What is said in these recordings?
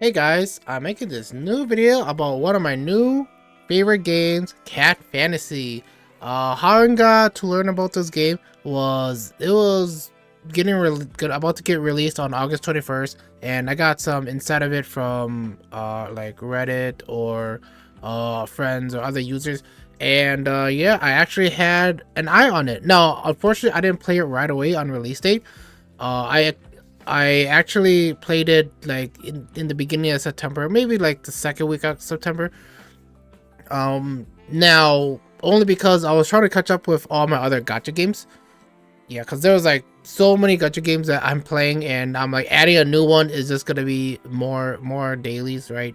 Hey guys, I'm making this new video about one of my new favorite games, Cat Fantasy. How I got to learn about this game was it was about to get released on August 21st, and I got some inside of it from like Reddit or friends or other users. And yeah, I actually had an eye on it. Now, unfortunately, I didn't play it right away on release date. I actually played it like in the beginning of September, maybe like the second week of September. Now only because I was trying to catch up with all my other gacha games. Yeah, because there was like so many gacha games that I'm playing, and I'm like adding a new one is just gonna be more dailies, right?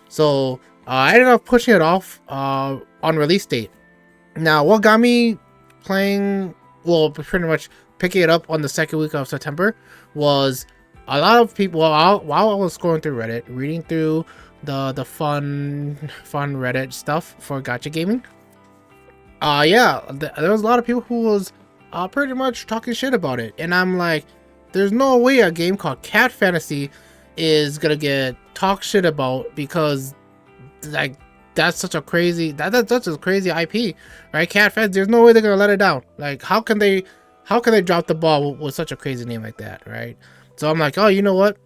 So I ended up pushing it off on release date. Now, what got me playing, well, pretty much picking it up on the second week of September was a lot of people, while I was scrolling through Reddit, reading through the fun Reddit stuff for gacha gaming. Yeah, there was a lot of people who was pretty much talking shit about it, and I'm like, there's no way a game called Cat Fantasy is gonna get talk shit about, because like that's such a crazy that's such a crazy IP, right? Cat Fantasy, there's no way they're gonna let it down. Like, how can they drop the ball with such a crazy name like that, right? So I'm like, oh, you know what?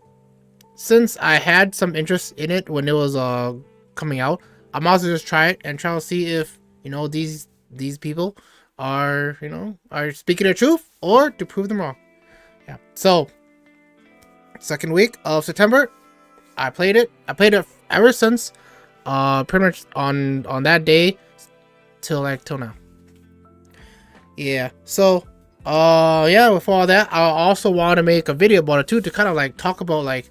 Since I had some interest in it when it was coming out, I might as well just try it and try to see if these people are are speaking the truth or to prove them wrong. Yeah. So second week of September, I played it. I played it ever since pretty much on that day till now. Yeah. So yeah, with all that, I also want to make a video about it too, to kind of like talk about like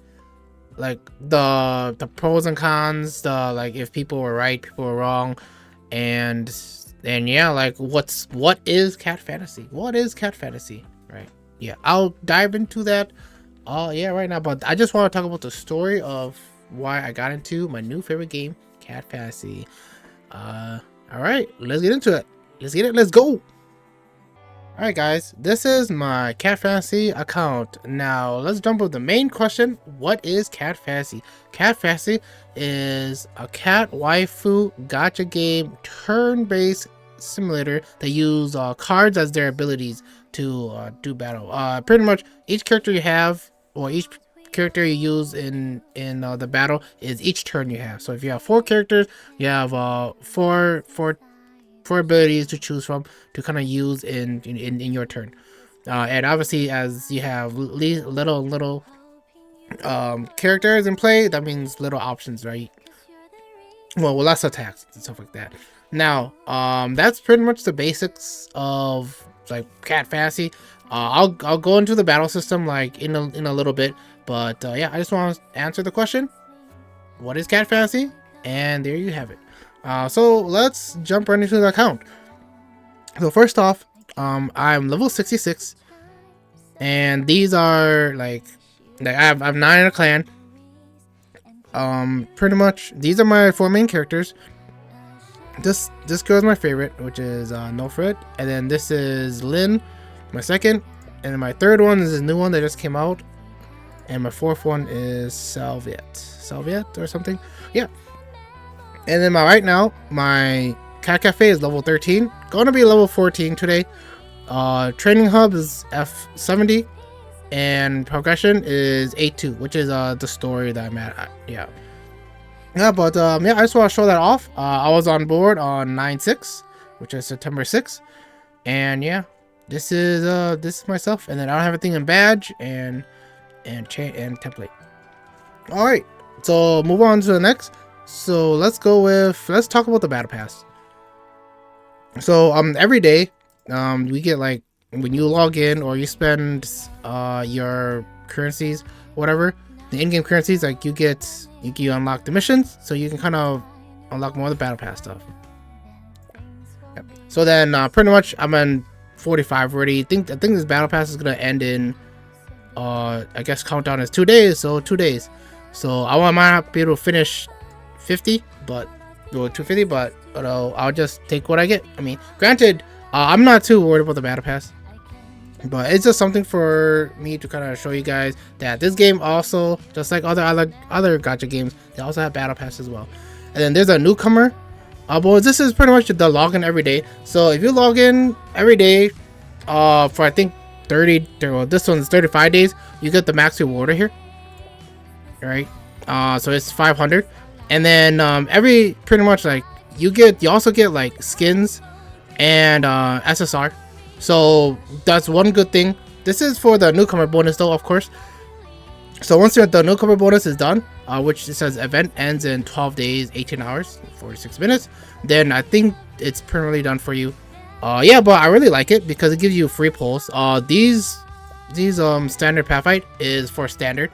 the pros and cons, the like if people were right, people were wrong, and yeah, like what is Cat Fantasy? What is Cat Fantasy? Right. Yeah, I'll dive into that yeah, right now, but I just want to talk about the story of why I got into my new favorite game, Cat Fantasy. All right, let's get into it. Let's go. Alright guys, this is my Cat Fantasy account. Now let's jump with the main question. What is Cat Fantasy? Cat Fantasy is a cat waifu gacha game turn-based simulator that use cards as their abilities to do battle. Pretty much each character you have, or each character you use in the battle is each turn you have. So if you have 4 characters, you have four abilities to choose from to kind of use in your turn. And obviously, as you have little characters in play, that means little options, right? Well, less attacks and stuff like that. Now, that's pretty much the basics of like Cat Fantasy. I'll go into the battle system like in a little bit, but yeah, I just want to answer the question: what is Cat Fantasy? And there you have it. So let's jump right into the account. So first off, I'm level 66, and these are like I have 9 in a clan. Pretty much these are my 4 main characters. This girl is my favorite, which is Nofred, and then this is Lynn, my second, and then my third one is this new one that just came out, and my fourth one is Salviet or something. Yeah. And then right now, my Cat Cafe is level 13. Going to be level 14 today. Training Hub is F70. And progression is 8-2, which is the story that I'm at. Yeah. Yeah, but yeah, I just want to show that off. I was on board on 9/6, which is September 6th. And yeah, this is myself. And then I don't have anything in badge and template. Alright, so move on to the next. So let's talk about the battle pass. So every day we get, like, when you log in or you spend your currencies, whatever, the in-game currencies, like you unlock the missions, so you can kind of unlock more of the battle pass stuff. Yep. So then pretty much I'm in 45 already. I think this battle pass is gonna end in I guess countdown is 2 days, so 2 days. So I might not be able to finish 50, but 250, but I'll just take what I get. I mean, granted, I'm not too worried about the battle pass, But it's just something for me to kind of show you guys that this game also, just like other gacha games, they also have battle pass as well. And then there's a newcomer. But this is pretty much the login every day. So if you log in every day, for I think 30, well, this one's 35 days, you get the max reward here. Right? So it's 500, and then every pretty much like you also get like skins and SSR. So that's one good thing. This is for the newcomer bonus though, of course. So once the newcomer bonus is done, which it says event ends in 12 days, 18 hours, 46 minutes, then I think it's permanently done for you. Yeah, but I really like it because it gives you free pulls. These standard path fight is for standard,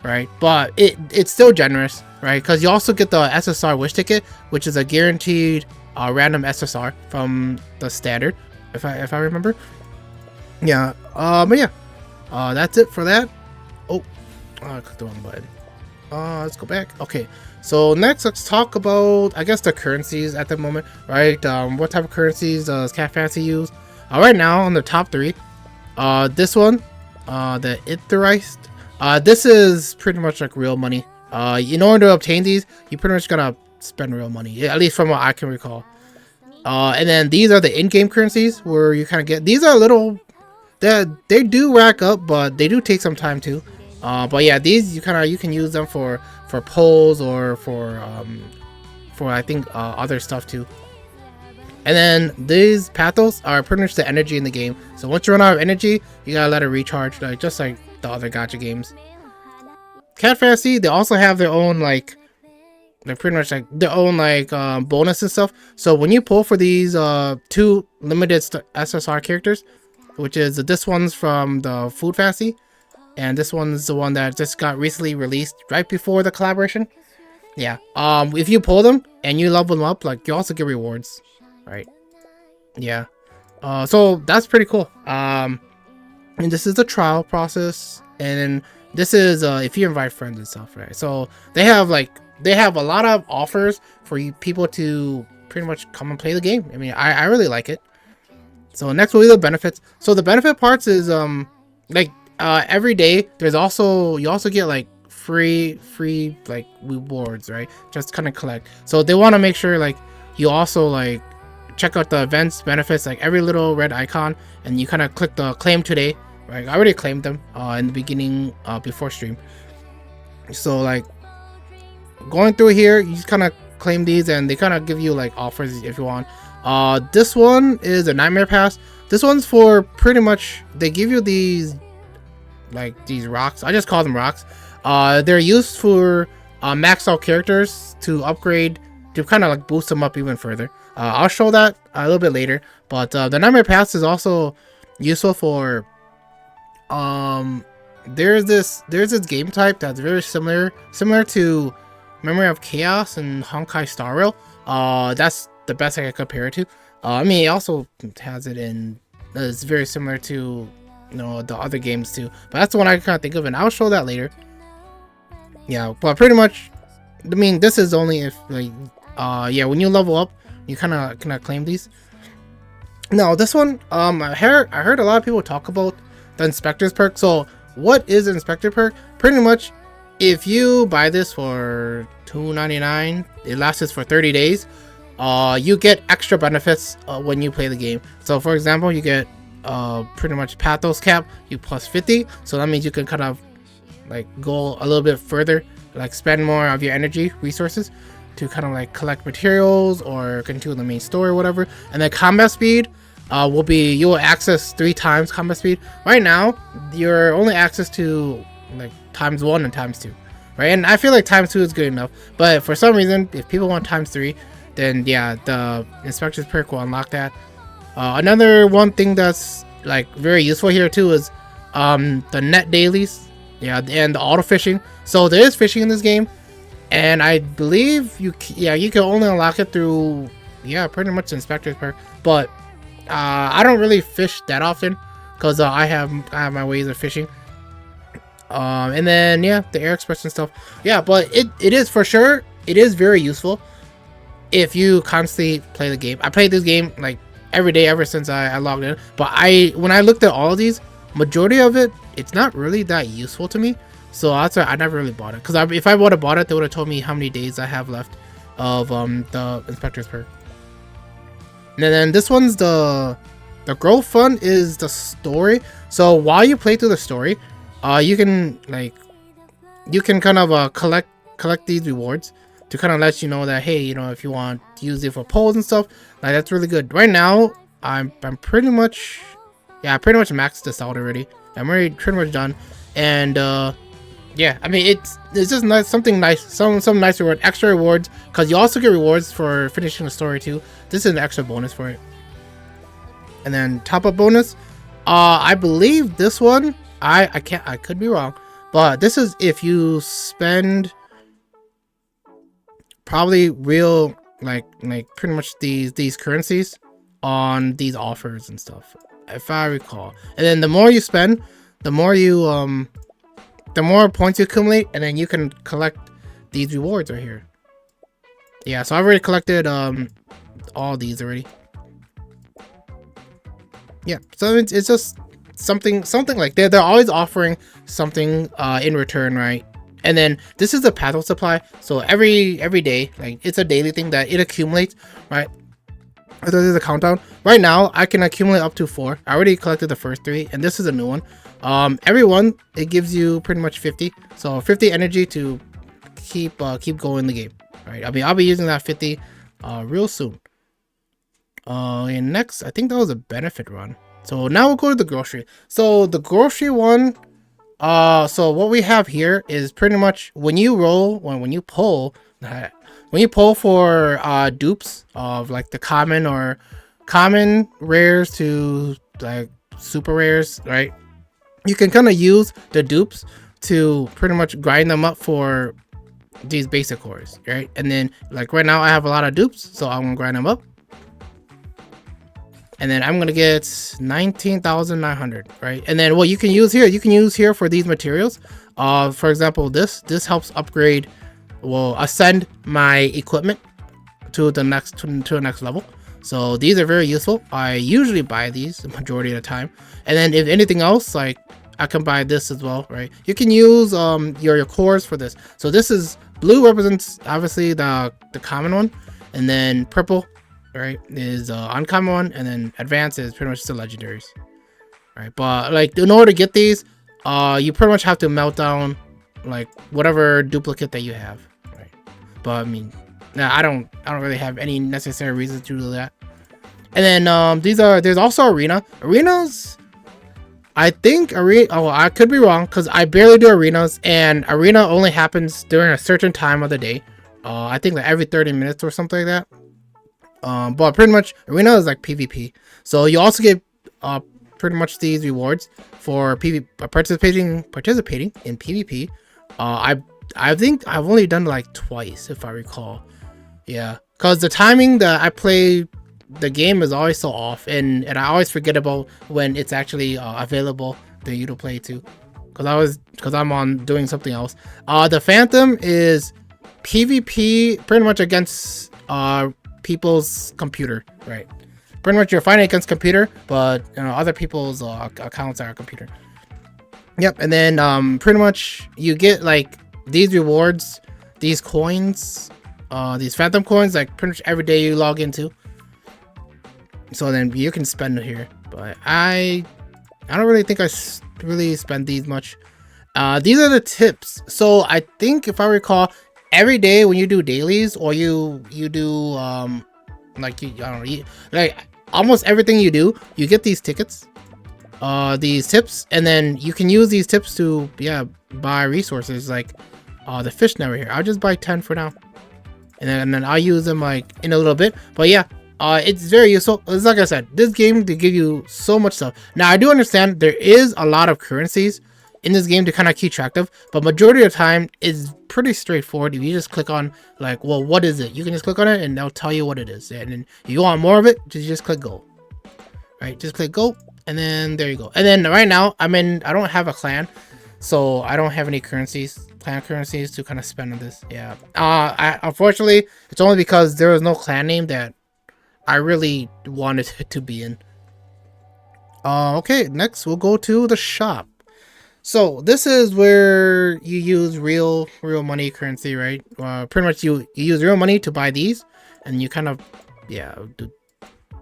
right? But it's still generous, right? Because you also get the SSR wish ticket, which is a guaranteed random SSR from the standard, if I remember. Yeah. But yeah. That's it for that. Oh, I clicked the wrong button. Let's go back. Okay. So next, let's talk about, I guess, the currencies at the moment, right? What type of currencies does Cat Fantasy use? Right now, on the top 3, this one, the Etherized. This is pretty much like real money. In order to obtain these, you pretty much gotta spend real money, at least from what I can recall. And then these are the in-game currencies where you kind of get. These are a little, they do rack up, but they do take some time too. But yeah, these you can use them for polls or for I think other stuff too. And then these pathos are pretty much the energy in the game. So once you run out of energy, you gotta let it recharge, like just like the other gacha games. Cat Fantasy, they also have their own like, they're pretty much like their own like bonus and stuff. So when you pull for these 2 limited SSR characters, which is this one's from the Food Fantasy, and this one's the one that just got recently released right before the collaboration. Yeah. If you pull them and you level them up, like you also get rewards, right? Yeah. So that's pretty cool. And this is the trial process, and this is if you invite friends and stuff, right? So they have a lot of offers for you people to pretty much come and play the game. I mean, I really like it. So next will be the benefits. So the benefit parts is every day you also get like free like rewards, right? Just kind of collect. So they want to make sure like you also like check out the events benefits, like every little red icon, and you kind of click the claim today, right? I already claimed them in the beginning before stream. So like going through here, you just kind of claim these and they kind of give you like offers if you want. This one is a Nightmare Pass. This one's for pretty much, they give you these like these rocks. I just call them rocks. They're used for maxed out characters to upgrade, to kind of like boost them up even further. I'll show that a little bit later, but the Nightmare Pass is also useful for there's this game type that's very similar to Memory of Chaos and Honkai Star Rail. That's the best I can compare it to. I mean, it also has it in, it's very similar to, you know, the other games too, but that's the one I kind of think of, and I'll show that later. Yeah, but pretty much, I mean, this is only if like yeah, when you level up, you kind of claim these. Now this one, I heard a lot of people talk about the Inspector's perk. So what is Inspector perk? Pretty much, if you buy this for $2.99, it lasts for 30 days. You get extra benefits when you play the game. So for example, you get pretty much Pathos cap, you plus 50. So that means you can kind of like go a little bit further, like spend more of your energy resources to kind of like collect materials or continue the main story or whatever. And then combat speed will be, you will access 3 times combat speed. Right now you're only access to like ×1 and ×2, right? And I feel like ×2 is good enough, but for some reason if people want ×3, then yeah, the Inspector's perk will unlock that. Another one thing that's like very useful here too is the net dailies, yeah, and the auto fishing. So there is fishing in this game, and I believe you can only unlock it through, yeah, pretty much Inspector's perk. But I don't really fish that often because I have my ways of fishing. And then yeah, the air express and stuff. Yeah, but it is for sure, it is very useful if you constantly play the game. I played this game like every day ever since I logged in. But when I looked at all of these, majority of it, it's not really that useful to me. So that's why I never really bought it. Because if I would have bought it, they would have told me how many days I have left of the Inspector's Perk. And then this one's the growth fund is the story. So while you play through the story, you can kind of collect these rewards to kind of let you know that, hey, you know, if you want to use it for polls and stuff, like that's really good. Right now, I'm pretty much, yeah, I pretty much maxed this out already. I'm already pretty much done, and yeah, I mean it's just nice, something nice, some nice reward, extra rewards, because you also get rewards for finishing the story too. This is an extra bonus for it. And then top up bonus, I believe this one, I could be wrong, but this is if you spend probably real like pretty much these currencies on these offers and stuff, if I recall. And then the more you spend, the more points you accumulate, and then you can collect these rewards right here. Yeah, so I've already collected all these already. Yeah, so it's just something like they're always offering something in return, right? And then this is the pathos supply, so every day, like it's a daily thing that it accumulates, right? So there's a countdown. Right now I can accumulate up to 4. I already collected the first 3, and this is a new one. Every one, it gives you pretty much 50, so 50 energy to keep going the game, right? I mean, I'll be using that 50 real soon. And next, I think that was a benefit run. So now we'll go to the grocery. So the grocery one, so what we have here is pretty much when you roll, when you pull for dupes of like the common rares to like super rares, right? You can kind of use the dupes to pretty much grind them up for these basic cores, right? And then like right now I have a lot of dupes, so I'm gonna grind them up. And then I'm gonna get 19,900, right? And then what you can use here, for these materials, for example, this helps upgrade, well, ascend my equipment to the next level. So these are very useful. I usually buy these the majority of the time. And then if anything else, like I can buy this as well, right? You can use your cores for this. So this is blue, represents obviously the common one, and then purple, right, is uncommon one, and then advanced is pretty much the legendaries, right? But like in order to get these, you pretty much have to melt down like whatever duplicate that you have, right? But I mean, nah, I don't really have any necessary reasons to do that. And then there's also arenas. I think I could be wrong, because I barely do arenas, and arena only happens during a certain time of the day. I think like every 30 minutes or something like that. But pretty much arena is like PvP, so you also get pretty much these rewards for participating in PvP. I think I've only done like twice, if I recall. Yeah, because the timing that I play the game is always so off, and I always forget about when it's actually available for you to play too, because I'm on doing something else. The Phantom is PvP pretty much against people's computer, right? Pretty much you're fighting against computer, but you know, other people's accounts are a computer. Yep. And then pretty much you get like these rewards, these coins, these Phantom coins, like pretty much every day you log into. So then you can spend it here, but I don't really think I really spend these much. These are the tips. So I think if I recall, every day when you do dailies, or you do like almost everything you do, you get these tickets, these tips, and then you can use these tips to buy resources like the fish net right here. I'll just buy 10 for now, and then I'll use them like in a little bit. But yeah, it's very useful. It's like I said, this game to give you so much stuff. Now I do understand there is a lot of currencies in this game to kind of keep track of, but majority of the time is pretty straightforward. If you just click on like, well, what is it? You can just click on it and they'll tell you what it is. And then if you want more of it, just click go. Right, just click go, and then there you go. And then right now I don't have a clan, so I don't have any clan currencies to kind of spend on this. Yeah, unfortunately it's only because there was no clan name that I really wanted it to be in. Okay, next we'll go to the shop. So this is where you use real money currency, right? Pretty much you use real money to buy these, and you kind of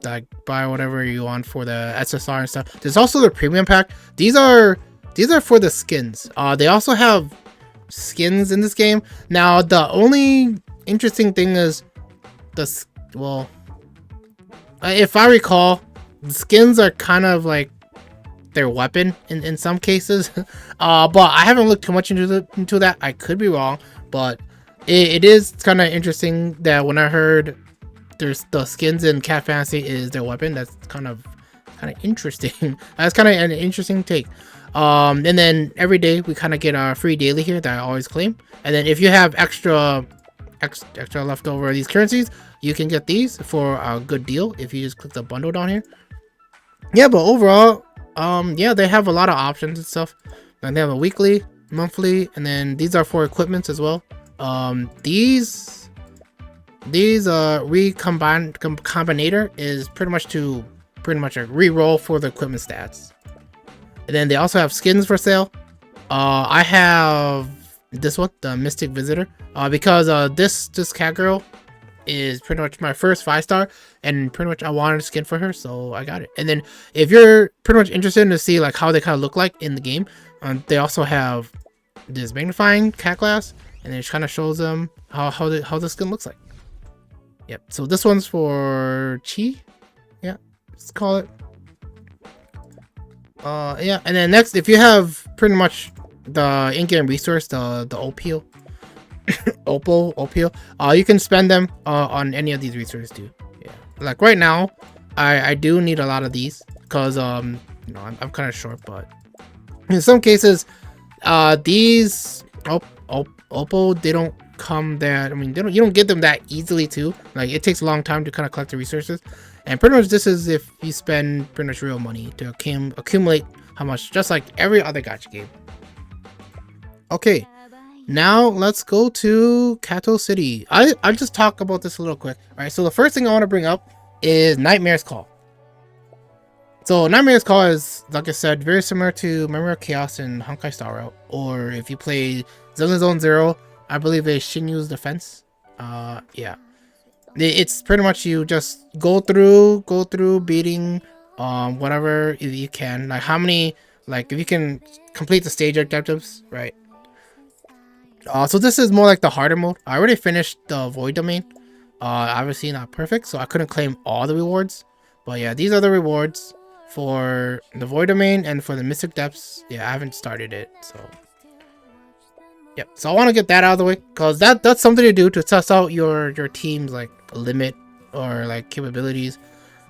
like buy whatever you want for the SSR and stuff. There's also the premium pack. These are for the skins. They also have skins in this game. Now the only interesting thing is if I recall, the skins are kind of like their weapon in some cases. But I haven't looked too much into that. I could be wrong, but it is kind of interesting that when I heard there's the skins in Cat Fantasy is their weapon, that's kind of interesting. That's kind of an interesting take. And then every day we kind of get a free daily here that I always claim. And then if you have extra leftover of these currencies, you can get these for a good deal if you just click the bundle down here. Yeah, but overall, yeah, they have a lot of options and stuff. And they have a weekly, monthly, and then these are for equipments as well. These combinator is pretty much a re-roll for the equipment stats. And then they also have skins for sale. I have this one, the Mystic Visitor, because this cat girl is pretty much my first 5-star, and pretty much I wanted a skin for her, so I got it. And then if you're pretty much interested to see like how they kind of look like in the game, they also have this magnifying cat glass, and it kind of shows them how the skin looks like. Yep. So this one's for Chi. Yeah, let's call it. Yeah, and then next, if you have pretty much the in-game resource, the Opio, you can spend them on any of these resources too. Yeah, like right now, I do need a lot of these because you know, I'm kind of short, but in some cases, these Oppo, they don't come that, I mean, you don't get them that easily too. Like it takes a long time to kind of collect the resources, and pretty much this is if you spend pretty much real money to accumulate how much, just like every other gacha game. Okay, now let's go to Kato City. I'll just talk about this a little quick. All right, so the first thing I want to bring up is Nightmare's Call. So Nightmare's Call is, like I said, very similar to Memory of Chaos and Honkai Star Rail, or if you play Zone Zero, I believe it's Shinyu's Defense. Yeah, it's pretty much you just go through beating whatever you can, like how many, like if you can complete the stage objectives, right? So this is more like the harder mode. I already finished the Void Domain. Obviously not perfect, so I couldn't claim all the rewards, but yeah, these are the rewards for the Void Domain and for the Mystic Depths. Yeah, I haven't started it, so yep. So I want to get that out of the way because that's something to do to test out your team's like limit or like capabilities.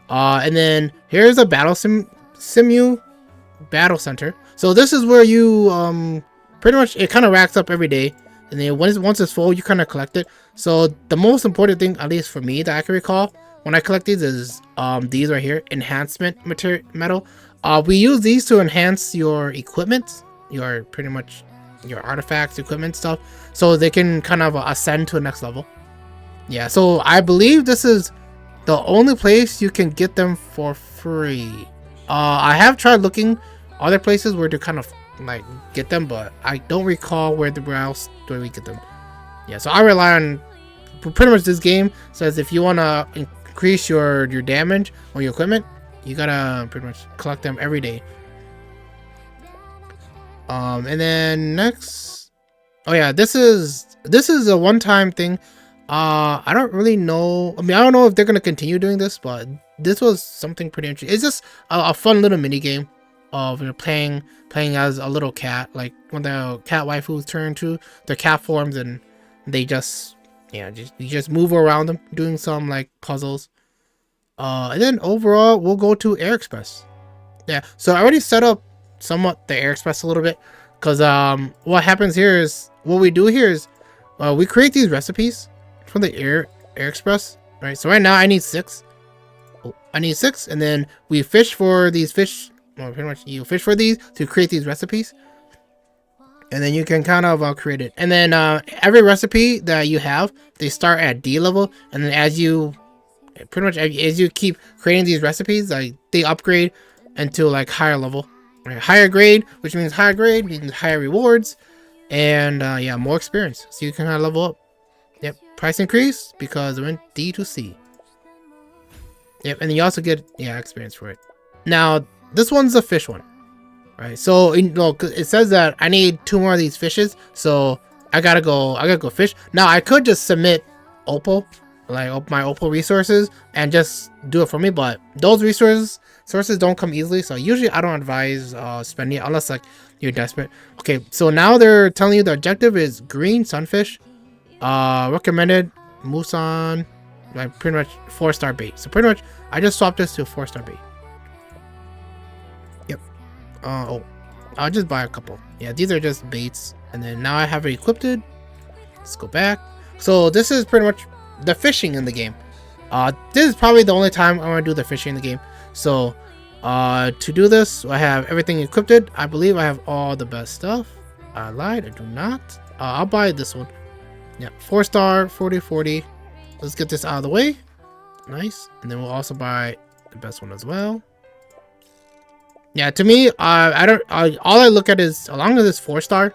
And then here's a battle simu battle center. So this is where you pretty much, it kind of racks up every day, and then once it's full, you kind of collect it. So the most important thing, at least for me, that I can recall when I collect these is these right here, enhancement metal. We use these to enhance your equipment, your pretty much your artifacts, equipment stuff, so they can kind of ascend to the next level. Yeah, so I believe this is the only place you can get them for free. I have tried looking other places where to kind of like get them, but I don't recall where else do we get them. Yeah, so I rely on pretty much this game says if you want to increase your damage on your equipment, you gotta pretty much collect them every day. And then next, oh yeah, this is a one-time thing. I don't really know. I mean, I don't know if they're gonna continue doing this, but this was something pretty interesting. It's just a fun little mini game of, you know, playing as a little cat, like when the cat waifus turn to their cat forms and they just, yeah, you just move around them doing some like puzzles. And then overall we'll go to Air Express. Yeah, so I already set up somewhat the Air Express a little bit because what happens here is, what we do here is we create these recipes for the Air Express, right? So right now I need 6. I need 6, and then we fish for these fish. Well, pretty much you fish for these to create these recipes, and then you can kind of create it. And then every recipe that you have, they start at D level, and then as you Pretty much as you keep creating these recipes, like they upgrade into like higher level, right? Higher grade, which means higher grade means higher rewards, and yeah, more experience. So you can kind of level up. Yep, price increase because it went D to C. Yep, and you also get experience for it. Now this one's a fish one, right? So it says that I need 2 more of these fishes, so I gotta go fish. Now I could just submit opal, like my opal resources, and just do it for me, but those sources don't come easily, so usually I don't advise spending it unless like you're desperate. Okay, so now they're telling you the objective is green sunfish, recommended Musan, like pretty much 4-star bait. So pretty much I just swapped this to a 4-star bait. Yep. Oh, I'll just buy a couple. Yeah, these are just baits, and then now I have it equipped. Let's go back. So this is pretty much the fishing in the game. This is probably the only time I'm gonna do the fishing in the game. So to do this, I have everything equipped. I believe I have all the best stuff. I lied, I do not. I'll buy this one. Yeah, 4-star, 40. Let's get this out of the way. Nice. And then we'll also buy the best one as well. Yeah, to me, I don't. All I look at is, as long as it's 4-star,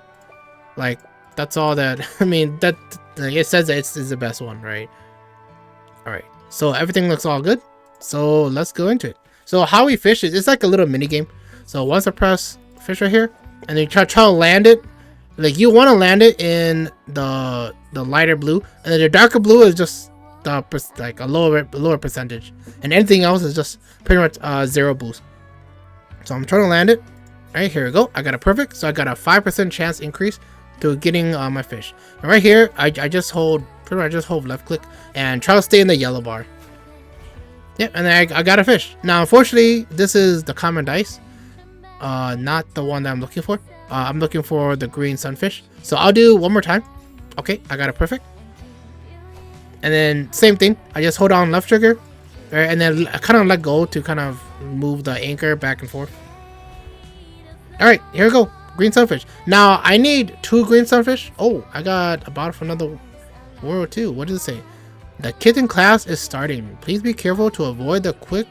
like that's all that. I mean, that like, it says that it's the best one, right? All right. So everything looks all good. So let's go into it. So how we fish is, it's like a little mini game. So once I press fish right here, and then you try to land it, like you want to land it in the lighter blue, and then the darker blue is just the like a lower percentage, and anything else is just pretty much 0 boost. So I'm trying to land it. Right, here we go. I got a perfect. So I got a 5% chance increase to getting my fish. And right here, I just hold left click and try to stay in the yellow bar. Yep, and then I got a fish. Now, unfortunately, this is the common dice, not the one that I'm looking for. I'm looking for the green sunfish. So I'll do one more time. Okay, I got a perfect. And then same thing. I just hold on left trigger, right, and then I kind of let go to kind of move the anchor back and forth. All right, here we go. Green sunfish. Now I need 2 green sunfish. Oh, I got a bottle for another World 2. What does it say? The kitten class is starting. Please be careful to avoid the quick,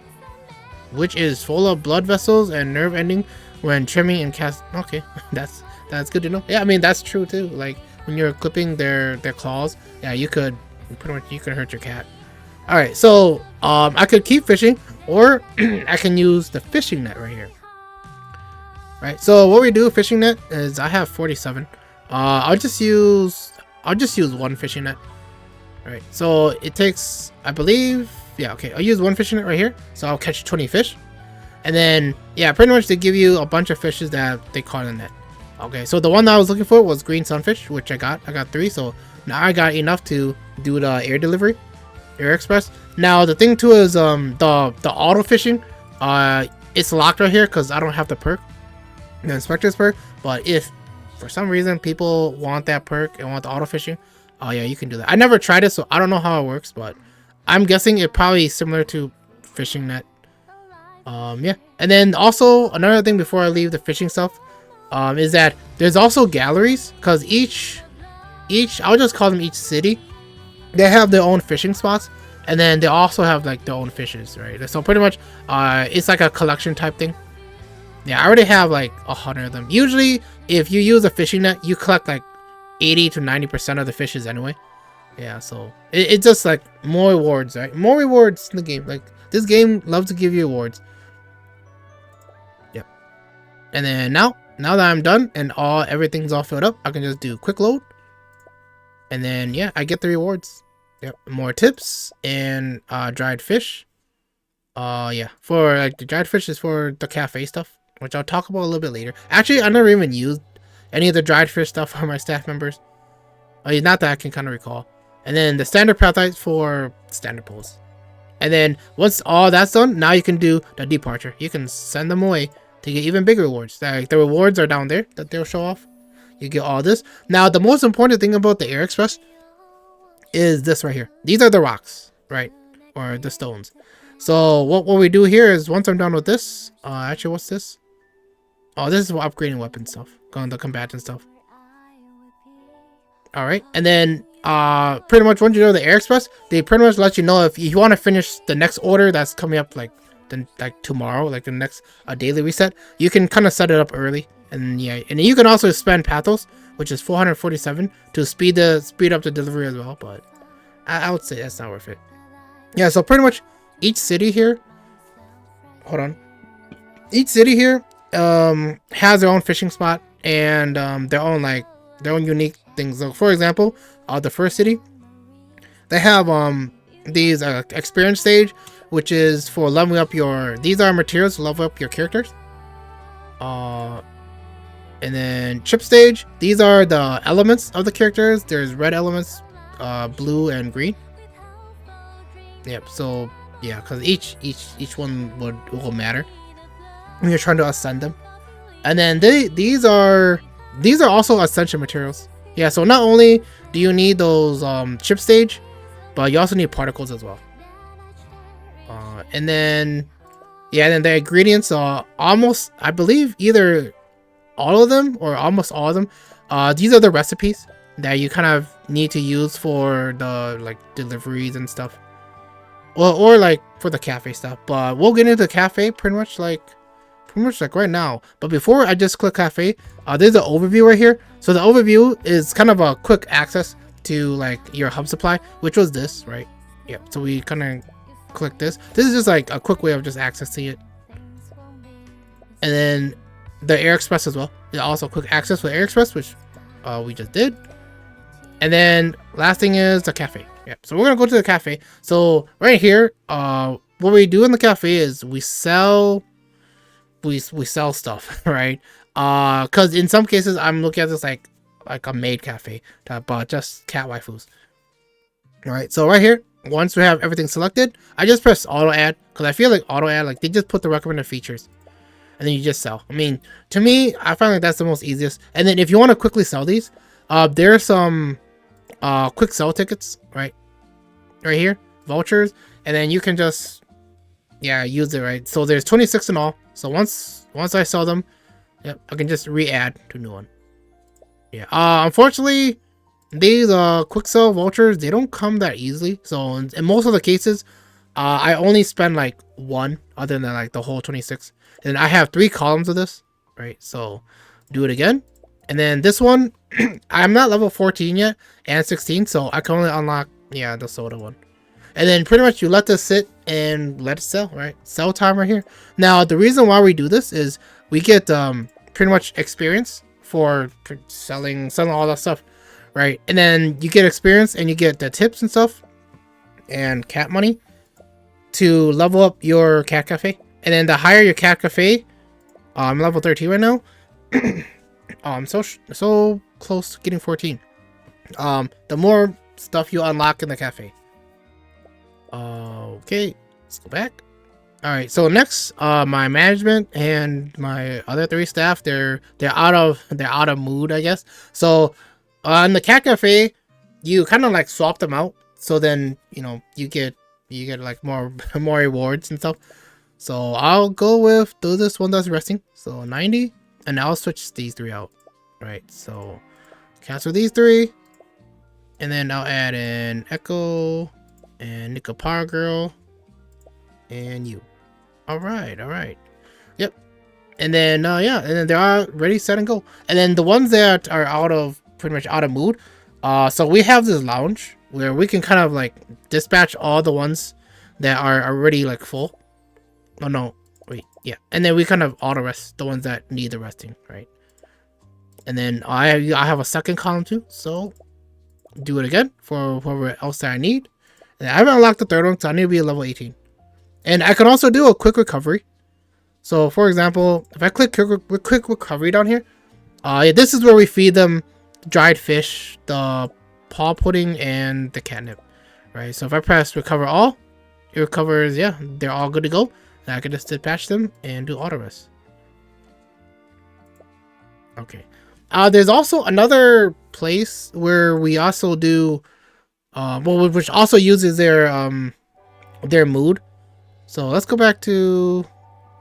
which is full of blood vessels and nerve ending when trimming and cast. Okay, that's good to know. Yeah, I mean that's true too. Like when you're clipping their claws, yeah, you could pretty much hurt your cat. All right, so I could keep fishing, or I can use the fishing net right here. Right, so what we do fishing net is I have 47. I'll just use 1 fishing net. All right, so it takes, I believe, yeah, okay, I'll use 1 fishing net right here, so I'll catch 20 fish, and then yeah, pretty much they give you a bunch of fishes that they caught in the net. Okay, so the one that I was looking for was green sunfish, which I got 3, so now I got enough to do the air delivery, air express. Now the thing too is the auto fishing, it's locked right here because I don't have the perk, the inspector's perk. But if for some reason people want that perk and want the auto fishing, oh yeah, you can do that. I never tried it, so I don't know how it works, but I'm guessing it probably similar to fishing net. Yeah, and then also another thing before I leave the fishing stuff, is that there's also galleries, because each I'll just call them each city, they have their own fishing spots, and then they also have like their own fishes, right? So pretty much it's like a collection type thing. Yeah, I already have like 100 of them. Usually if you use a fishing net, you collect like 80 to 90% of the fishes anyway. Yeah, so it's just like more rewards, right? More rewards in the game. Like this game loves to give you awards. Yep. And then now that I'm done and everything's all filled up, I can just do quick load, and then yeah, I get the rewards. Yep, more tips and dried fish. Yeah, for like the dried fish is for the cafe stuff, which I'll talk about a little bit later. Actually, I never even used any of the dried fish stuff for my staff members. Not that I can kind of recall. And then the standard parathites for standard pulls. And then once all that's done, now you can do the departure. You can send them away to get even bigger rewards. Like the rewards are down there that they'll show off. You get all this. Now the most important thing about the Air Express is this right here. These are the rocks, right? Or the stones. So what we do here is once I'm done with this, actually what's this? Oh, this is for upgrading weapon stuff, going the combatant stuff. All right, and then pretty much once you know the Air Express, they pretty much let you know if you want to finish the next order that's coming up like tomorrow, like the next daily reset. You can kind of set it up early, and yeah, and you can also spend pathos, which is 447 to speed up the delivery as well. But I would say that's not worth it. Yeah, so pretty much each city here. Hold on. Each city here has their own fishing spot and their own unique things. So for example, the first city, they have these experience stage, which is for leveling up your. These are materials to level up your characters. And then chip stage. These are the elements of the characters. There's red elements, blue and green. Yep. So yeah, because each one will matter when you're trying to ascend them. And then these are also ascension materials. Yeah. So not only do you need those chip stage, but you also need particles as well. And then yeah, then the ingredients are almost, I believe, either all of them or almost all of them. These are the recipes that you kind of need to use for the like deliveries and stuff. Or like for the cafe stuff. But we'll get into the cafe pretty much like right now. But before I just click cafe, there's an overview right here. So the overview is kind of a quick access to like your hub supply, which was this, right? Yeah. So we kind of click this. This is just like a quick way of just accessing it. And then the Air Express as well. There's also quick access for Air Express, which we just did. And then last thing is the cafe. Yeah. So we're gonna go to the cafe. So right here, what we do in the cafe is we sell stuff, right? Because in some cases I'm looking at this like a maid cafe, but just cat waifus. All right. So right here, once we have everything selected, I just press auto add because I feel like auto add, like they just put the recommended features, and then you just sell. I mean, to me, I find like that's the most easiest. And then if you want to quickly sell these, there's some quick sell tickets right here, vouchers, and then you can just use it, right? So there's 26 in all. So once I sell them, yep, I can just re-add to new one. Yeah. Unfortunately, these quick sell vouchers, they don't come that easily. So in most of the cases, I only spend like one, other than like the whole 26. And I have 3 columns of this, right? So do it again. And then this one, I'm not level 14 yet and 16, so I can only unlock the soda one. And then pretty much you let this sit and let it sell, right? Sell time right here. Now the reason why we do this is we get pretty much experience for selling all that stuff, right? And then you get experience and you get the tips and stuff and cat money to level up your cat cafe. And then the higher your cat cafe, I'm level 13 right now. I'm so close to getting 14. The more stuff you unlock in the cafe. Okay, let's go back. All right, so next, my management and my other 3 staff, they're out of mood, I guess. So in the cat cafe, you kind of like swap them out. So then you get like more rewards and stuff. So I'll go with this one that's resting. So 90, and I'll switch these 3 out. Right, so cancel these 3, and then I'll add in Echo and Nickel Power Girl and you. All right. Yep. And then and then they are ready, set, and go. And then the ones that are pretty much out of mood, so we have this lounge where we can kind of like dispatch all the ones that are already like full. Oh no, wait, yeah. And then we kind of auto rest the ones that need the resting, right? And then I have a second column too, so do it again for whoever else that I need. And I haven't unlocked the 3rd one, so I need to be level 18. And I can also do a quick recovery. So for example, if I click quick recovery down here, this is where we feed them dried fish, the paw pudding, and the catnip, right? So if I press recover all, it recovers. Yeah, they're all good to go. And I can just dispatch them and do auto rest. Okay. There's also another place where we also do, which also uses their mood. So let's go back to,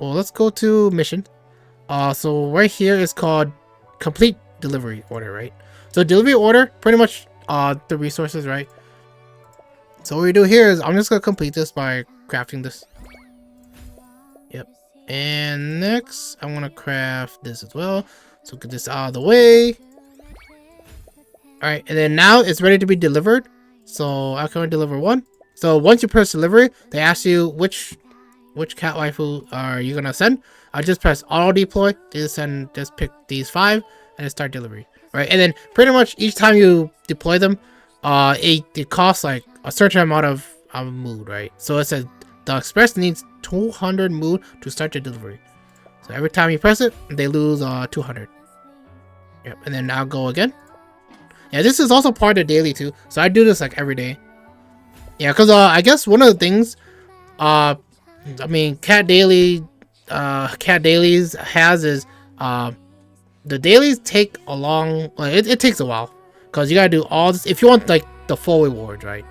let's go to mission. So right here is called complete delivery order, right? So delivery order, pretty much the resources, right? So what we do here is I'm just gonna complete this by crafting this. Yep. And next I'm gonna craft this as well. So get this out of the way. Alright, and then now it's ready to be delivered. So I can deliver one. So once you press delivery, they ask you which cat waifu are you gonna send. I just press auto deploy, just pick these 5 and start delivery. Right, and then pretty much each time you deploy them, it costs like a certain amount of mood, right? So it says the express needs 200 mood to start the delivery. So every time you press it, they lose 200. Yep, and then I'll go again. Yeah, this is also part of the daily too. So I do this like every day. Yeah, because I guess one of the things, I mean, cat dailies has is the dailies take a long, like it takes a while because you gotta do all this if you want like the full rewards, right?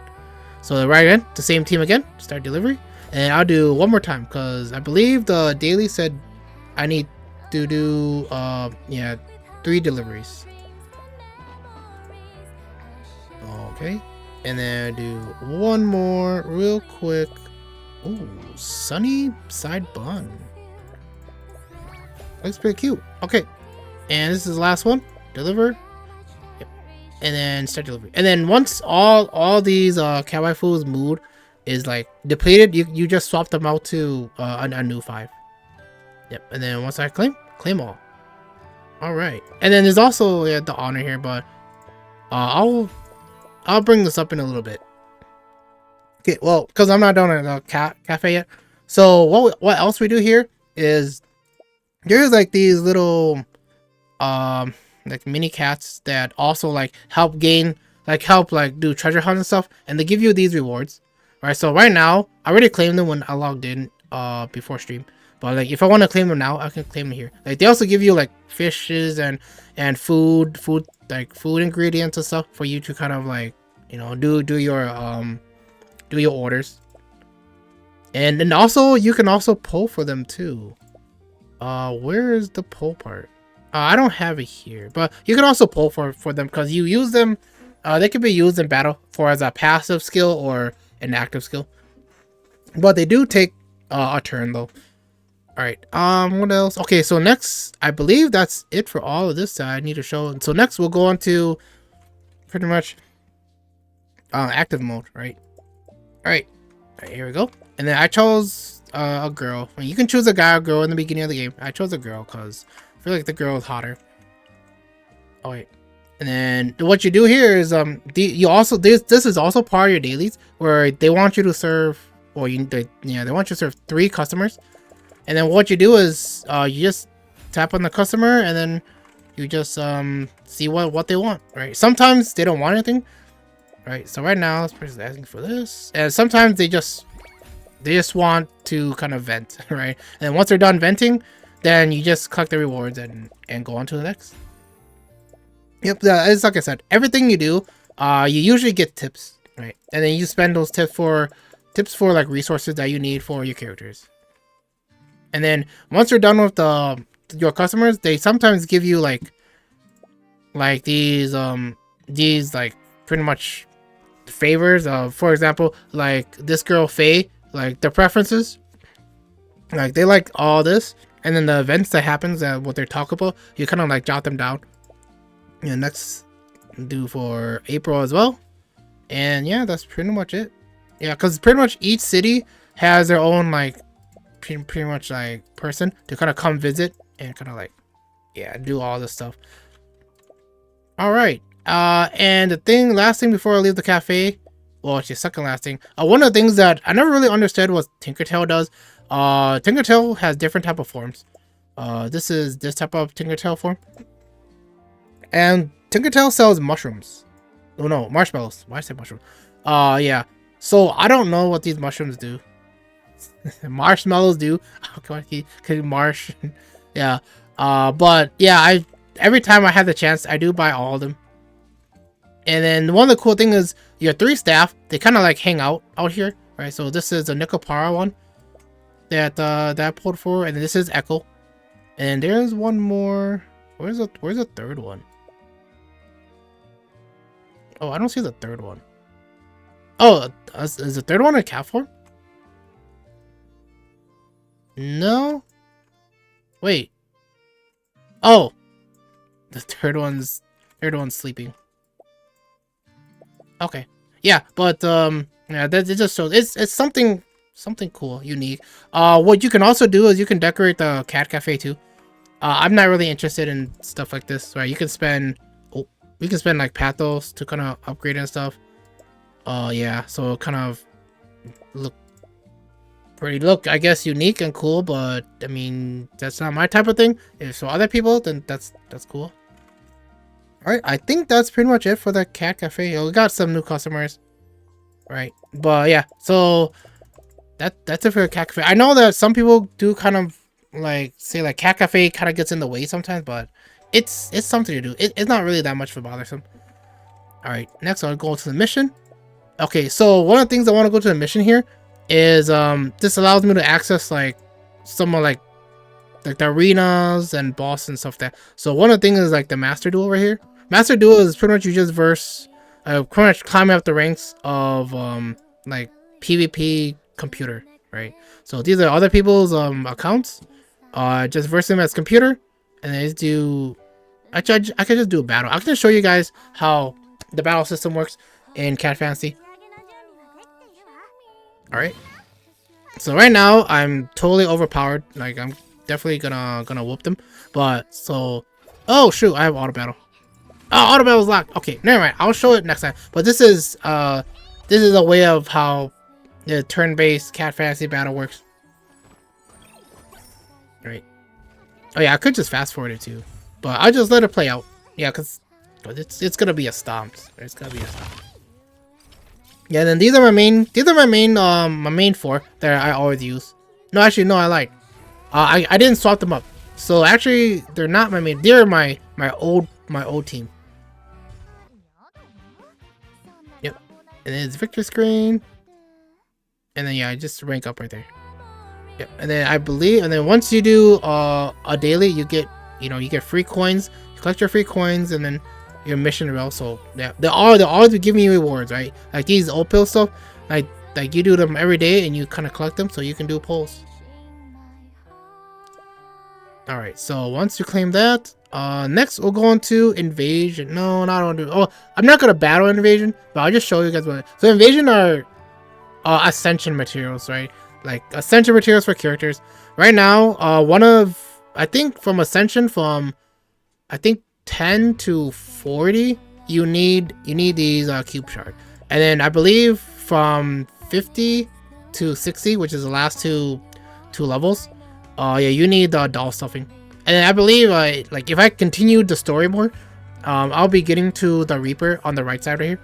So right again, the same team again, start delivery, and I'll do one more time because I believe the daily said I need to do yeah, 3 deliveries. Okay, and then do one more real quick. Ooh, sunny side bun. Looks pretty cute. Okay, and this is the last one. Deliver. Yep. And then start delivery. And then once all these kawaii food's mood is like depleted, you just swap them out to a new 5. Yep. And then once I claim all. All right. And then there's also the honor here, but I'll bring this up in a little bit. Okay. Well, because I'm not done at the cafe yet. So what else we do here is there's like these little like mini cats that also like help do treasure hunts and stuff, and they give you these rewards. Right, so right now I already claimed them when I logged in before stream, but like if I want to claim them now, I can claim them here. Like they also give you like fishes and food ingredients and stuff for you to kind of like, you know, do your orders. And then also you can also pull for them too. Where is the pull part? I don't have it here, but you can also pull for them because you use them. They can be used in battle for as a passive skill or an active skill, but they do take a turn though. All right. What else? Okay, so next, I believe that's it for all of this that I need to show. So next, we'll go on to pretty much active mode, right? All right. Here we go. And then I chose a girl. You can choose a guy or girl in the beginning of the game. I chose a girl because I feel like the girl is hotter. Oh wait. And then what you do here is this is also part of your dailies where they want you to serve, or they want you to serve 3 customers. And then what you do is you just tap on the customer and then you just see what they want, right? Sometimes they don't want anything, right? So right now this person's asking for this, and sometimes they just want to kind of vent, right? And then once they're done venting, then you just collect the rewards and go on to the next. Yep, it's like I said, everything you do, you usually get tips, right? And then you spend those tips for like resources that you need for your characters. And then once you're done with your customers, they sometimes give you like these like pretty much favors of, for example, like this girl Faye, like their preferences, like they like all this, and then the events that happens and what they're talking about, you kind of like jot them down. And next do for April as well. And yeah, that's pretty much it. Yeah, because pretty much each city has their own like pretty much like person to kind of come visit and kind of like, yeah, do all this stuff. All right. And the last thing before I leave the cafe, well, actually second last thing, one of the things that I never really understood was Tinkertail does. Tinkertail has different type of forms. This is this type of Tinkertail form. And Tinkertail sells mushrooms. Oh no, marshmallows. Why did I say mushroom? Yeah. So I don't know what these mushrooms do. Marshmallows do. Marsh. Yeah. But yeah, every time I have the chance, I do buy all of them. And then one of the cool things is your 3 staff, they kind of like hang out here, right? So this is a Nicopara one that I pulled for, and this is Echo. And there's one more. Where's the third one? Oh, I don't see the third one. Oh, is the third one a cat form? No. Wait. Oh, the third one's sleeping. Okay. Yeah, but yeah, that it just shows it's something cool, unique. What you can also do is you can decorate the cat cafe too. I'm not really interested in stuff like this, right? You can spend like pathos to kind of upgrade and stuff. Yeah, so kind of look I guess unique and cool, but I mean that's not my type of thing. If so other people, then that's cool. All right, I think that's pretty much it for the cat cafe. We got some new customers, right? But yeah, so that's it for the cat cafe. I know that some people do kind of like say like cat cafe kind of gets in the way sometimes, but it's something to do. It's not really that much of a bothersome. All right, next I'll go to the mission. Okay, so one of the things I want to go to the mission here is this allows me to access like some of like the arenas and boss and stuff that. So one of the things is like the master duel right here. Master duel is pretty much you just verse pretty much climbing up the ranks of like PvP computer, right? So these are other people's accounts. Just verse them as computer, and then just do. Actually, I can just do a battle. I can just show you guys how the battle system works in Cat Fantasy. All right. So right now I'm totally overpowered. Like I'm definitely gonna whoop them. But so, oh shoot, I have auto battle. Oh, auto battle is locked. Okay, never mind. I'll show it next time. But this is a way of how the turn-based Cat Fantasy battle works. Right. Oh yeah, I could just fast forward it too, but I'll just let it play out. Yeah, cause it's gonna be a stomp. It's gonna be a stomp. Yeah, then these are my main. These are my main four that I always use. No, actually, no, I lied. I didn't swap them up. So actually, they're not my main. They're my old team. Yep. And then it's Victor screen. And then yeah, I just rank up right there. Yep. And then I believe, and then once you do a daily, you get free coins. You collect your free coins, and then your mission will also, yeah, they're always giving you rewards, right? Like these old pill stuff, like you do them every day and you kind of collect them so you can do pulls. All right, so once you claim that, next we'll go on to invasion. No, not on. Oh, I'm not gonna battle invasion, but I'll just show you guys what. So invasion are ascension materials, right? Like ascension materials for characters. Right now, I think from ascension from, I think 10 to 40 you need these cube shard, and then I believe from 50 to 60, which is the last two levels, yeah, you need the doll stuffing. And then I believe like if I continue the story more, I'll be getting to the Reaper on the right side right here,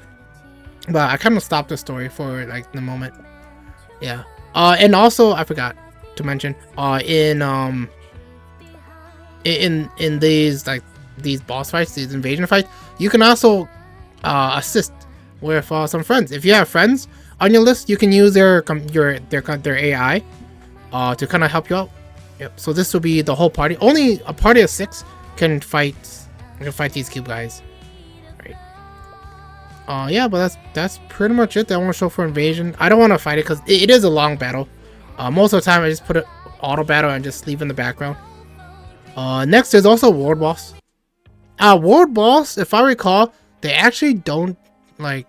but I kind of stopped the story for like the moment. Yeah. And also I forgot to mention in these like these boss fights, these invasion fights, you can also assist with some friends. If you have friends on your list, you can use their AI to kind of help you out. Yep. So this will be the whole party. Only a party of 6 can fight these cube guys. Right. Yeah, but that's pretty much it that I want to show for invasion. I don't want to fight it because it is a long battle. Most of the time I just put it auto battle and just leave in the background. Next there's also world boss. World boss, if I recall, they actually don't like.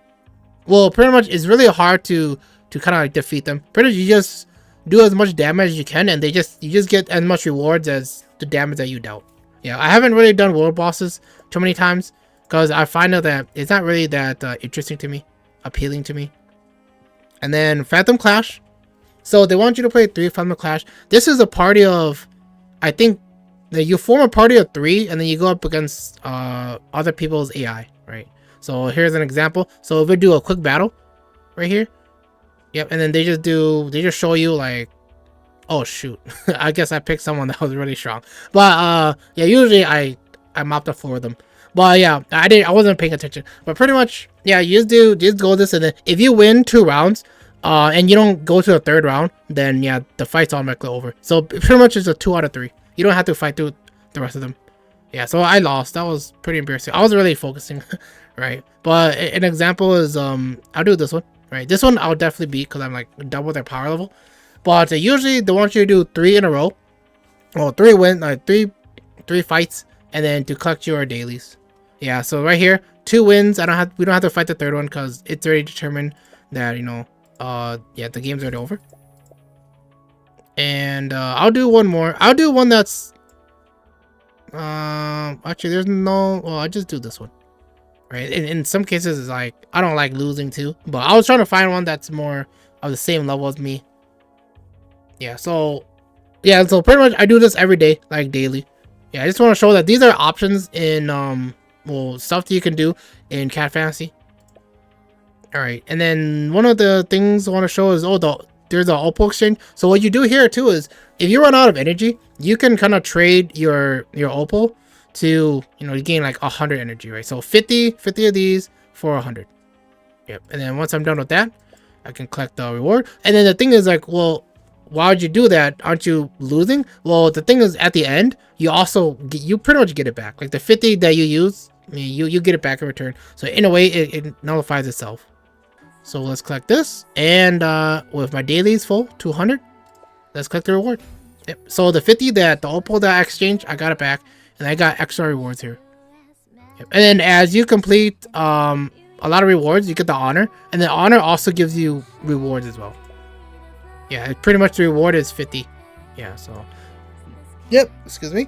Well, pretty much it's really hard to kind of like defeat them. Pretty much you just do as much damage as you can, and you just get as much rewards as the damage that you dealt. Yeah, I haven't really done world bosses too many times because I find out that it's not really that interesting to me, appealing to me. And then Phantom Clash. So they want you to play 3 Phantom Clash. This is a party of, I think. You form a party of 3, and then you go up against other people's AI, right? So here's an example. So if we do a quick battle, right here, yep, and then they just show you like, oh shoot, I guess I picked someone that was really strong. But yeah, usually I mopped up 4 of them. But yeah, I wasn't paying attention. But pretty much, yeah, you just go this, and then if you win 2 rounds, and you don't go to the 3rd round, then yeah, the fight's automatically over. So pretty much it's a 2 out of 3. You don't have to fight through the rest of them. Yeah, so I lost. That was pretty embarrassing. I was really focusing. right? But an example is I'll do this one, right? This one I'll definitely beat because I'm like double their power level. But usually they want you to do 3 in a row, or 3 win, like three fights, and then to collect your dailies. Yeah, so right here, 2 wins. We don't have to fight the 3rd one because it's already determined that, you know, yeah, the game's already over. And I'll do one more. I'll do one that's actually there's no, well, I just do this one, right? In some cases it's like I don't like losing too, but I was trying to find one that's more of the same level as me. Yeah, so pretty much I do this every day, like daily. Yeah, I just want to show that these are options in well, stuff that you can do in Cat Fantasy. All right, and then one of the things I want to show is there's a Opal exchange. So what you do here too is if you run out of energy, you can kind of trade your Opal to, you know, you gain like 100 energy, right? So 50 of these for 100. Yep. And then once I'm done with that, I can collect the reward. And then the thing is like, well, why would you do that? Aren't you losing? Well, the thing is at the end, you pretty much get it back. Like the 50 that you use, I mean, you get it back in return. So in a way, it nullifies itself. So let's collect this, and with my dailies full 200, let's collect the reward. Yep. So the 50 that the Opal that I exchanged, I got it back, and I got extra rewards here. Yep. And then as you complete a lot of rewards, you get the honor, and the honor also gives you rewards as well. Yeah, pretty much the reward is 50. Yeah, so yep, excuse me.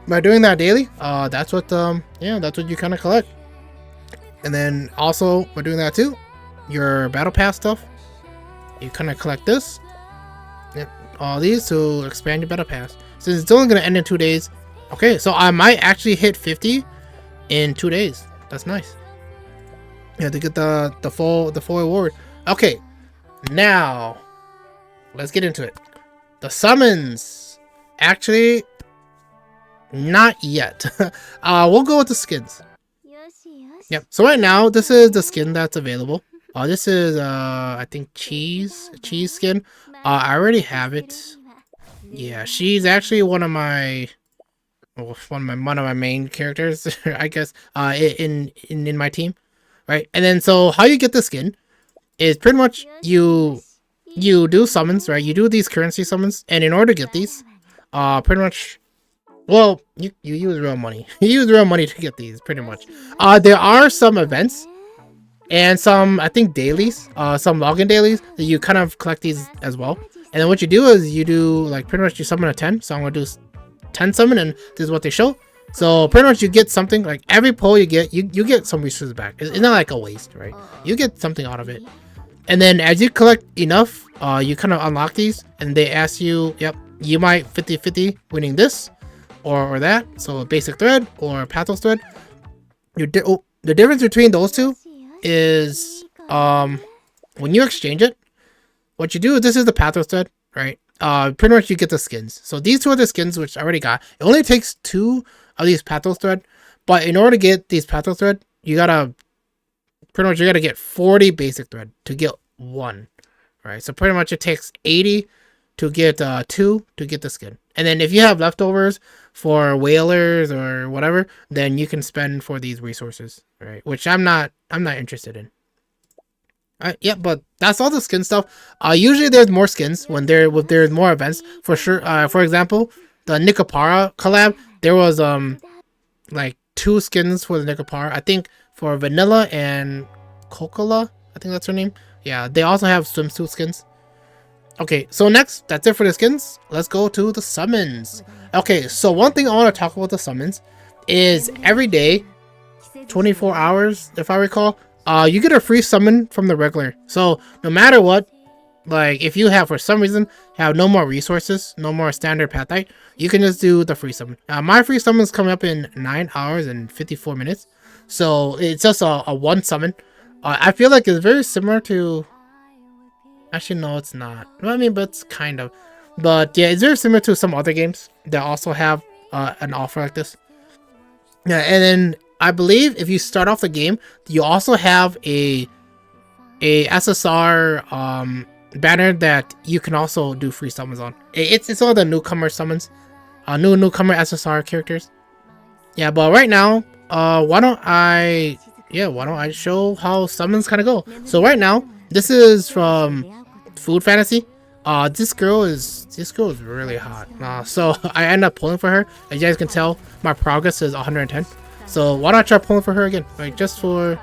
By doing that daily, that's what that's what you kind of collect. And then also by doing that too, your battle pass stuff, you kind of collect this, yep, all these to expand your battle pass. Since it's only going to end in 2 days, okay, so I might actually hit 50 in 2 days. That's nice. Yeah, to get the full reward. Okay, now let's get into it. The summons, actually not yet. We'll go with the skins. Yep, so right now this is the skin that's available. This is I think cheese skin. I already have it. Yeah, she's actually one of my main characters, I guess, in my team, right? And then so how you get the skin is pretty much you do summons, right? You do these currency summons, and in order to get these, pretty much, well, you use real money. You use real money to get these, pretty much. There are some events and some, I think, dailies, some login dailies that you kind of collect these as well. And then what you do is you do, like, pretty much you summon a 10. So I'm going to do 10 summon, and this is what they show. So pretty much you get something, like every pull you get, you get some resources back. It's not like a waste, right? You get something out of it. And then as you collect enough, you kind of unlock these, and they ask you, yep, you might 50-50 winning this or that. So a basic thread or a pathos thread. The difference between those two is when you exchange it, what you do, this is the pathos thread, right? Pretty much you get the skins. So these two are the skins which I already got. It only takes 2 of these pathos thread, but in order to get these pathos thread, you gotta get 40 basic thread to get 1, right? So pretty much it takes 80 to get 2 to get the skin. And then if you have leftovers for whalers or whatever, then you can spend for these resources, right? Which I'm not interested in. Yeah, but that's all the skin stuff. Usually there's more skins when there's more events, for sure. For example, the Nikopara collab, there was like 2 skins for the Nikopara. I think for Vanilla and Cocola, I think that's her name. Yeah, they also have swimsuit skins. Okay, so next, that's it for the skins. Let's go to the summons. Okay, so one thing I want to talk about the summons is every day, 24 hours, if I recall, you get a free summon from the regular. So no matter what, like if you have, for some reason, have no more resources, no more standard pathite, you can just do the free summon. My free summon is coming up in 9 hours and 54 minutes. So it's just a 1 summon. I feel like it's very similar to... Actually, no, it's not. I mean, but it's kind of. But yeah, it's very similar to some other games that also have an offer like this. Yeah, and then I believe if you start off the game, you also have a SSR banner that you can also do free summons on. It's all the newcomer summons, newcomer SSR characters. Yeah, but right now, why don't I yeah, why don't I show how summons kind of go? So right now, this is from Food Fantasy. This girl is really hot. So I end up pulling for her. As you guys can tell, my progress is 110. So why don't I try pulling for her again? Like just for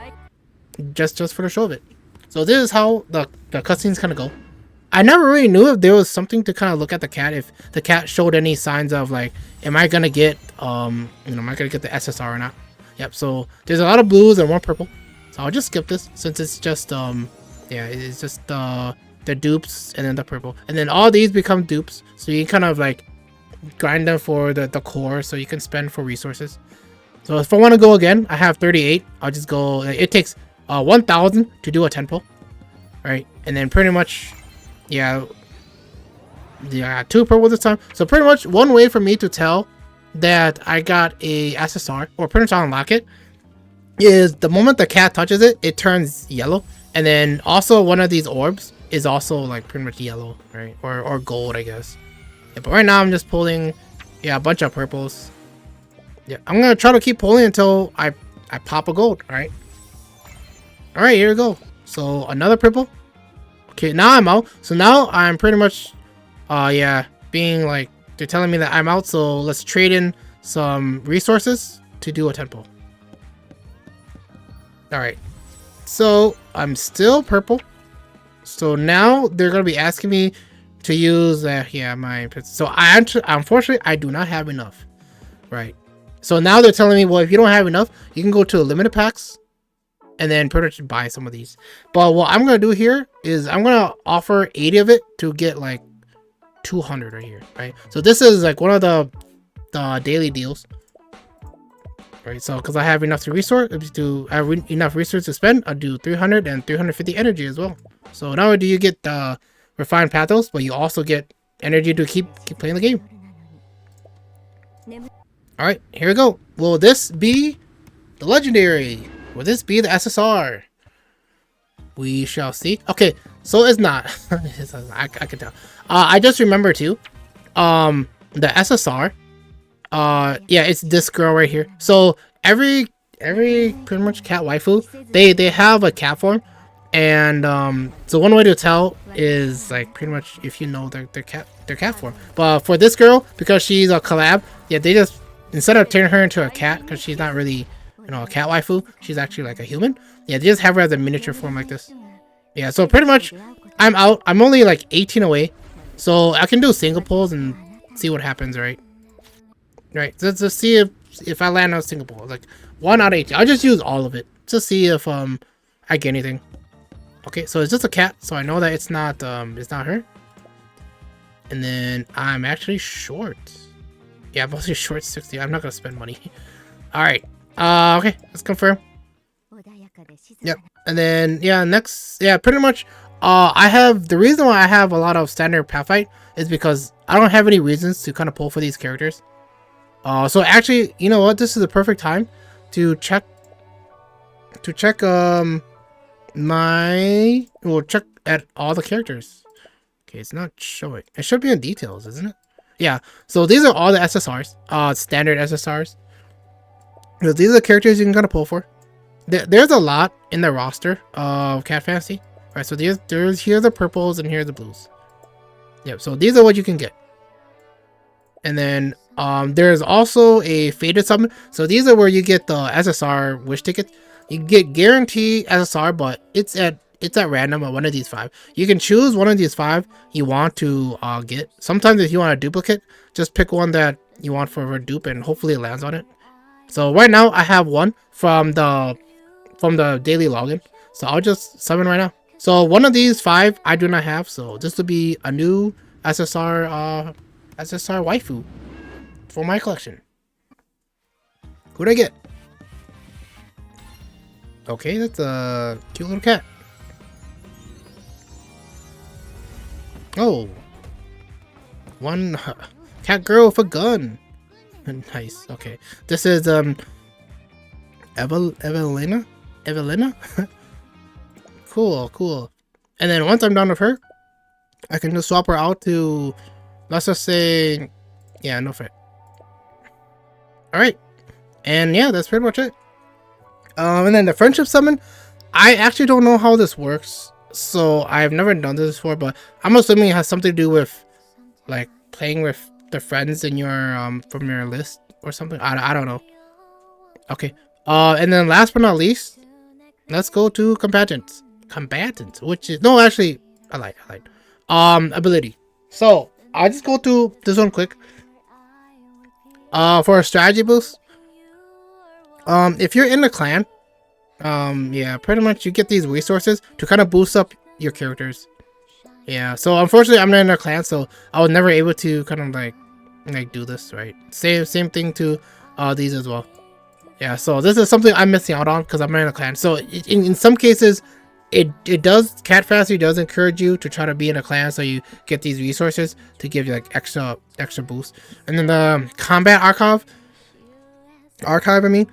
the show of it. So this is how the cutscenes kind of go. I never really knew if there was something to kind of look at the cat, if the cat showed any signs of like, am I gonna get am I gonna get the SSR or not? Yep. So there's a lot of blues and one purple. So I'll just skip this since it's just yeah, it's just the dupes and then the purple, and then all these become dupes. So you can kind of like grind them for the core, so you can spend for resources. So if I want to go again, I have 38. I'll just go. It takes 1,000 to do a 10 pull, right? And then pretty much, yeah, 2 purple this time. So pretty much one way for me to tell that I got a SSR, or pretty much I'll unlock it, is the moment the cat touches it, it turns yellow. And then also one of these orbs is also like pretty much yellow, right? Or gold, I guess. Yeah, but right now I'm just pulling, yeah, a bunch of purples. Yeah, I'm gonna try to keep pulling until I pop a gold, right? All right, here we go. So another purple. Okay, now I'm out. So now I'm pretty much, yeah, being like, they're telling me that I'm out. So let's trade in some resources to do a 10 pull. All right. So I'm still purple. So now they're gonna be asking me to use, yeah, my. So unfortunately, I do not have enough, right? So now they're telling me, well, if you don't have enough, you can go to limited packs and then pretty much buy some of these. But what I'm gonna do here is I'm gonna offer 80 of it to get like 200 right here, right? So this is like one of the daily deals, right? So because I have enough enough resources to spend, I'll do 300 and 350 energy as well. So not only do you get the refined pathos, but you also get energy to keep playing the game. All right, here we go. Will this be the legendary? Will this be the SSR? We shall see. Okay, so it's not. I can tell. I just remember too. The SSR. Yeah, it's this girl right here. So every pretty much cat waifu, they have a cat form, and so one way to tell is like pretty much if you know their cat form. But for this girl, because she's a collab, yeah, they just, instead of turning her into a cat, because she's not really, a cat waifu, she's actually like a human. Yeah, they just have her as a miniature form like this. Yeah, so pretty much I'm out. I'm only like 18 away, so I can do single pulls and see what happens, right? Right, so let's see if I land on a single pull, like 1 out of 18. I'll just use all of it to see if I get anything. Okay, so it's just a cat, so I know that it's not her. And then I'm actually short. Yeah, I'm mostly short 60. I'm not gonna spend money. All right. Okay, let's confirm. Yep. And then yeah, next, yeah, pretty much. The reason why I have a lot of standard path fight is because I don't have any reasons to kind of pull for these characters. So actually, you know what? This is the perfect time to check. Check at all the characters. Okay, it's not showing. It should be in details, isn't it? Yeah. So these are all the SSRs. Standard SSRs. So these are the characters you can kind of pull for. There's a lot in the roster of Cat Fantasy. All right. So here's the purples and here's the blues. Yep. So these are what you can get. And then there's also a faded summon. So these are where you get the SSR wish tickets. You get guaranteed SSR, but it's at random at one of these 5. You can choose one of these 5 you want to get. Sometimes if you want a duplicate, just pick one that you want for a dupe and hopefully it lands on it. So right now I have one from the daily login. So I'll just summon right now. So one of these 5 I do not have. So this will be a new SSR waifu for my collection. Who'd I get? Okay, that's a cute little cat. Oh, one cat girl with a gun. Nice. Okay, this is Evelina. Cool. And then once I'm done with her, I can just swap her out to, let's just say, yeah, no fit. All right, and yeah, that's pretty much it. And then the friendship summon, I actually don't know how this works, so I've never done this before, but I'm assuming it has something to do with like playing with the friends in your from your list or something. I don't know. Okay. And then last but not least, let's go to combatants. Combatants, which is no, actually, I lied. Ability. So I'll just go through this one quick. For a strategy boost, if you're in the clan, yeah, pretty much you get these resources to kind of boost up your characters. Yeah, so unfortunately I'm not in a clan, so I was never able to kind of like do this, right? Same thing to these as well. Yeah, so this is something I'm missing out on because I'm not in a clan. So in some cases, it does, Cat Factory does encourage you to try to be in a clan, so you get these resources to give you like extra boost. And then the combat archive, I mean,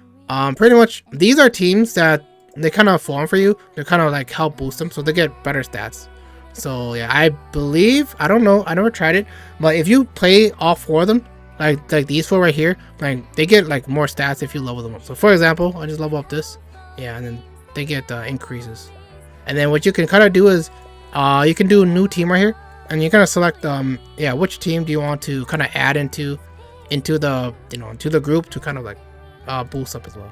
pretty much these are teams that they kind of form for you to kind of like help boost them, so they get better stats. So yeah, I believe, I don't know, I never tried it, but if you play all 4 of them, like these 4 right here, like they get like more stats if you level them up. So for example, I just level up this, yeah, and then they get increases. And then what you can kind of do is you can do a new team right here, and you kind of select yeah, which team do you want to kind of add into the, you know, into the group to kind of like boost up as well.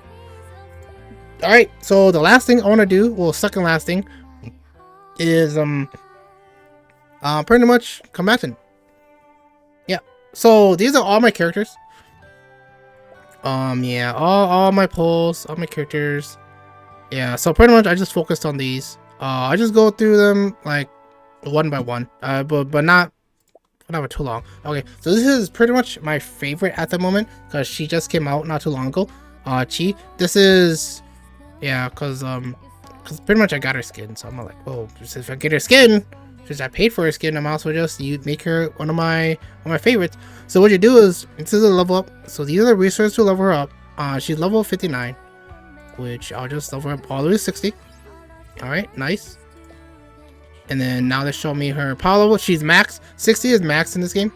All right, so the last thing I want to do, well, second last thing, is pretty much combatant. Yeah, so these are all my characters. Yeah, all my polls, all my characters. Yeah, so pretty much I just focused on these. I just go through them like one by one, but not for too long. Okay, so this is pretty much my favorite at the moment because she just came out not too long ago. Chi. This is, yeah, cause pretty much I got her skin, so I'm like, oh, if I get her skin, since I paid for her skin, I'm also just make her one of my favorites. So what you do is, this is a level up. So these are the resources to level her up. She's level 59, which I'll just level her up all the way to 60. All right, nice. And then now they show me her power level. She's max. 60 is max in this game.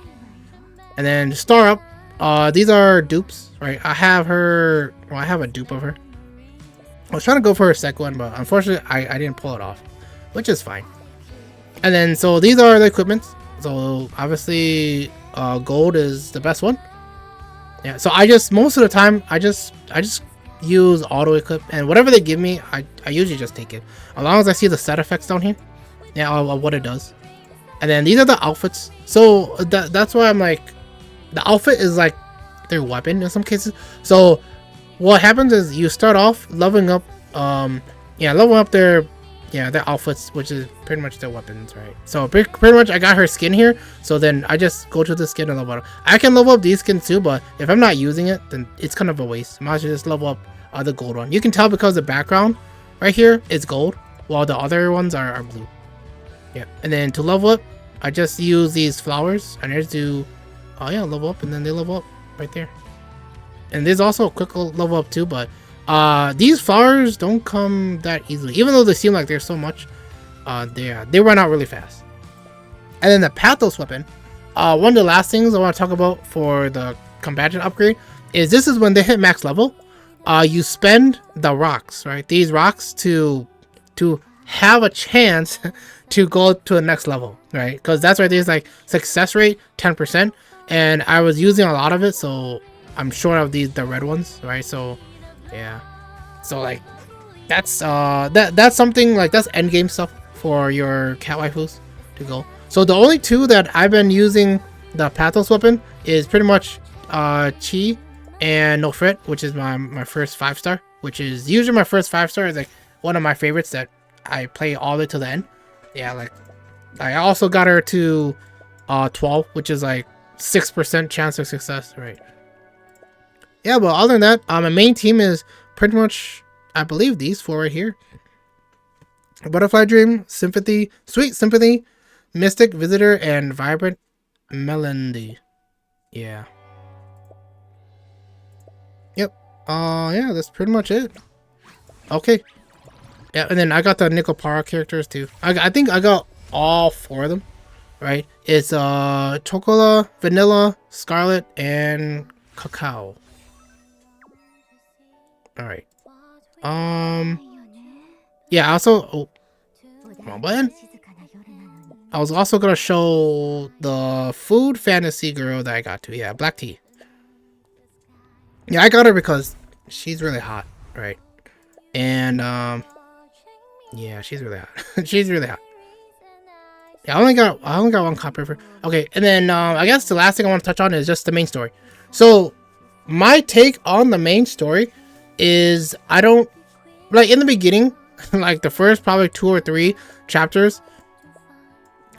And then star up. These are dupes, right? I have her. Well, I have a dupe of her. I was trying to go for her second one, but unfortunately, I didn't pull it off, which is fine. And then, so these are the equipments. So obviously, gold is the best one. Yeah. So I just, most of the time, I just use auto equip, and whatever they give me, I usually just take it, as long as I see the set effects down here. Yeah, of what it does. And then these are the outfits. So that's why I'm like, the outfit is like their weapon in some cases. So what happens is you start off leveling up, yeah, leveling up their outfits, which is pretty much their weapons, right? So pretty much I got her skin here, so then I just go to the skin and level up. I can level up these skins too, but if I'm not using it, then it's kind of a waste. I might as well just level up the gold one. You can tell because the background right here is gold, while the other ones are blue. Yeah, and then to level up, I just use these flowers, and I just do, oh yeah, level up, and then they level up right there. And there's also a quick level up too, but these flowers don't come that easily, even though they seem like there's so much. They run out really fast. And then the Pathos weapon, one of the last things I want to talk about for the combatant upgrade is this is when they hit max level, you spend the rocks, right? These rocks to have a chance to go to the next level, right? Because that's right, there's like success rate 10%, and I was using a lot of it, so I'm short of the red ones, right? So yeah, so like that's something like, that's end game stuff for your cat waifus to go. So the only two that I've been using the Pathos weapon is pretty much Chi and No Fret, which is my first 5-star, which is usually my first 5-star is like one of my favorites that I play all the way to the end. Yeah, like I also got her to 12, which is like 6% chance of success, right? Yeah, but other than that, my main team is pretty much, I believe, these 4 right here: Butterfly Dream, Sympathy, Sweet Sympathy, Mystic Visitor, and Vibrant Melody. Yeah. Yep. Yeah, that's pretty much it. Okay. Yeah, and then I got the Nickel Para characters too. I think I got all 4 of them, right? It's Chocola, Vanilla, Scarlet, and Cacao. All right. Yeah, also, oh, wrong button. I was also gonna show the food fantasy girl that I got to. Yeah, black tea. Yeah, I got her because she's really hot, right? And yeah, she's really hot. She's really hot. Yeah, I only got one copy of her. Okay, and then I guess the last thing I want to touch on is just the main story. So my take on the main story is I don't like in the beginning, like the first probably 2 or 3 chapters.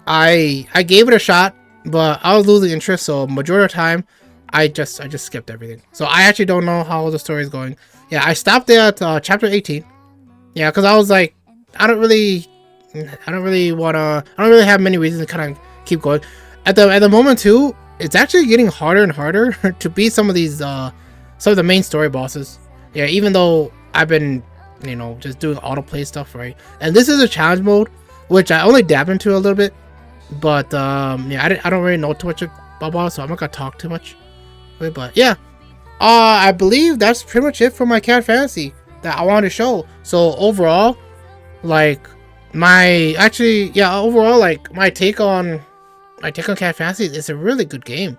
I gave it a shot, but I was losing interest, so majority of the time I just skipped everything. So I actually don't know how the story is going. Yeah, I stopped there at chapter 18. Yeah, because I was like, I don't really wanna. I don't really have many reasons to kind of keep going. At the moment too, it's actually getting harder and harder to beat some of these some of the main story bosses. Yeah, even though I've been just doing autoplay stuff, right? And this is a challenge mode, which I only dab into a little bit, but yeah, I don't really know too much about, so I'm not gonna talk too much. But yeah, I believe that's pretty much it for my cat fantasy that I wanted to show. So overall, like overall, like my take on cat fantasy is it's a really good game.